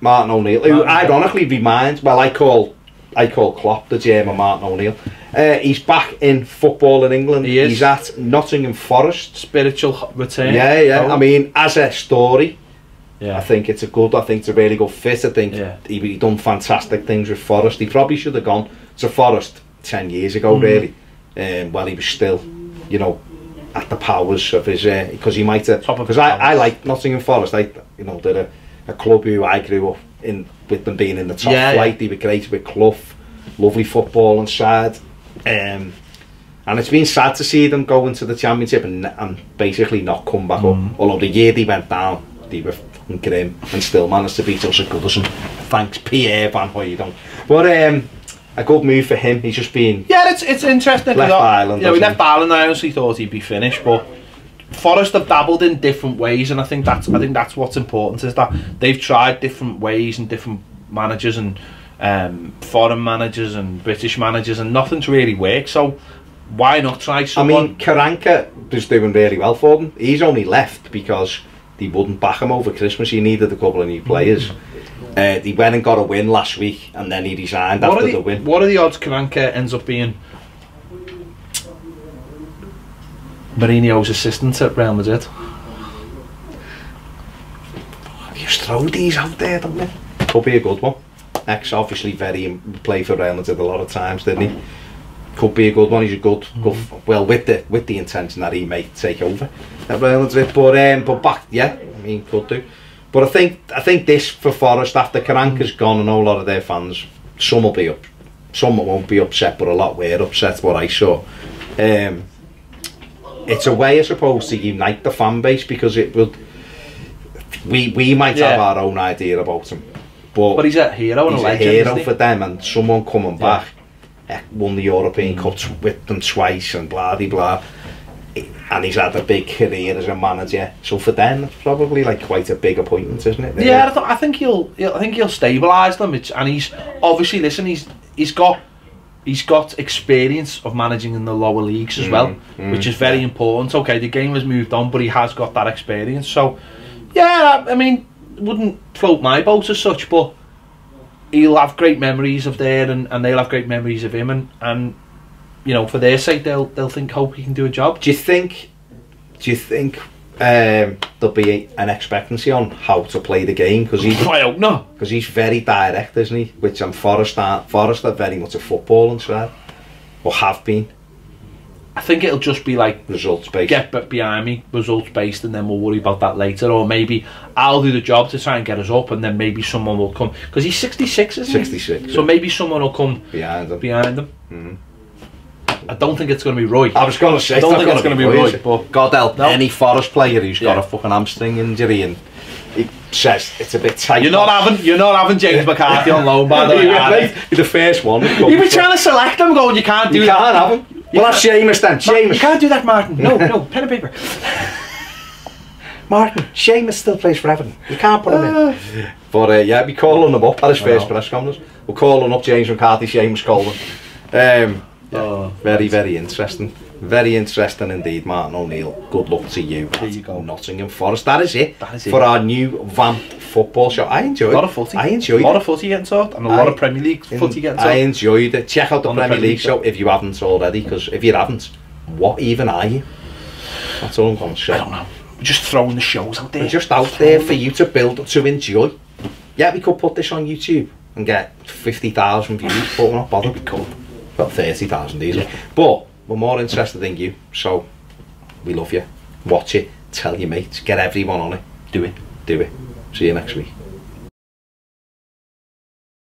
Martin O'Neill, who ironically reminds, well, I call Klopp the German Martin O'Neill. He's back in football in England. He's at Nottingham Forest. Spiritual return. Yeah. I mean, as a story, I think it's a really good fit. I think he done fantastic things with Forest. He probably should have gone to Forest 10 years ago, really. While he was still, at the powers of his, because he might have, because I like Nottingham Forest. They're a club who I grew up in, with them being in the top flight. They were great with Clough, lovely football inside, and it's been sad to see them go into the Championship and basically not come back up. Although the year they went down, they were fucking grim and still managed to beat us at Goodison. Thanks Pierre Van Hooydonk. But a good move for him. He's just been it's interesting. Left Ireland. Yeah, we left Ireland. I honestly thought he'd be finished, but Forest have dabbled in different ways, and I think that's what's important, is that they've tried different ways and different managers and foreign managers and British managers, and nothing's really worked. So why not try someone? I mean, Karanka was doing really well for them. He's only left because they wouldn't back him over Christmas. He needed a couple of new players. He went and got a win last week, and then he resigned after the win. What are the odds Karanka ends up being Mourinho's assistant at Real Madrid? You just throw these out there, don't you? Could be a good one. Obviously played for Real Madrid a lot of times, didn't he? Could be a good one. He's a good well, with the intention that he may take over at Real Madrid. But back, I mean, could do. But I think this for Forest, after Karanka's gone, I know a lot of their fans, some won't be upset, but a lot were upset what I saw. it's a way, I suppose, to unite the fan base, because it will. We might have our own idea about him, but he's a hero and he's a legend. Hero for them, and someone coming back, won the European Cups with them twice, and blah de blah. And he's had a big career as a manager, so for them it's probably like quite a big appointment, isn't it? Really? Yeah, I think he'll stabilise them. And he's obviously, listen, he's got experience of managing in the lower leagues as well, which is very important. Okay, the game has moved on, but he has got that experience. So, yeah, I mean, wouldn't float my boat as such, but he'll have great memories of there, and they'll have great memories of him, and you know, for their sake, they'll hope he can do a job. Do you think there'll be an expectancy on how to play the game? Because I hope not. Because he's very direct, isn't he? Which Forest are very much a footballing side, or have been. I think it'll just be like results based. Get behind me, results based, and then we'll worry about that later. Or maybe I'll do the job to try and get us up, and then maybe someone will come, because he's 66, isn't he? 66. So maybe someone will come behind him. Mm-hmm. I don't think it's going to be Roy. I was going to say, I don't think it's going to be Roy. But God help any Forest player who's got a fucking hamstring injury and he says it's a bit tight. You're not having James McCarthy on loan, by the way. You're the first one. You were trying to select them, going, you can't do that. You can't have him. Well, that's Seamus then. Seamus. You can't do that, Martin. No, pen and paper. Martin, Seamus still plays for Everton. You can't put him in. But yeah, we're calling him up at his first press conference. We're calling up James McCarthy, Seamus Coleman. Very, very interesting. Very interesting indeed, Martin O'Neill. Good luck to you. There you go. Nottingham Forest. That is it for our new vamped football show. I enjoyed it. A lot of footy. I enjoyed it. A lot of footy getting talked, and a lot of Premier League footy getting talked. I enjoyed it. Check out the Premier League show if you haven't already, because if you haven't, what even are you? That's all I'm going to say. I don't know. We're just throwing the shows out there. We're just out there for you to build, to enjoy. Yeah, we could put this on YouTube and get 50,000 views, but we're not bothered. We could. About 30,000 easily. But we're more interested in you, so we love you. Watch it, tell your mates, get everyone on it. Do it. See you next week.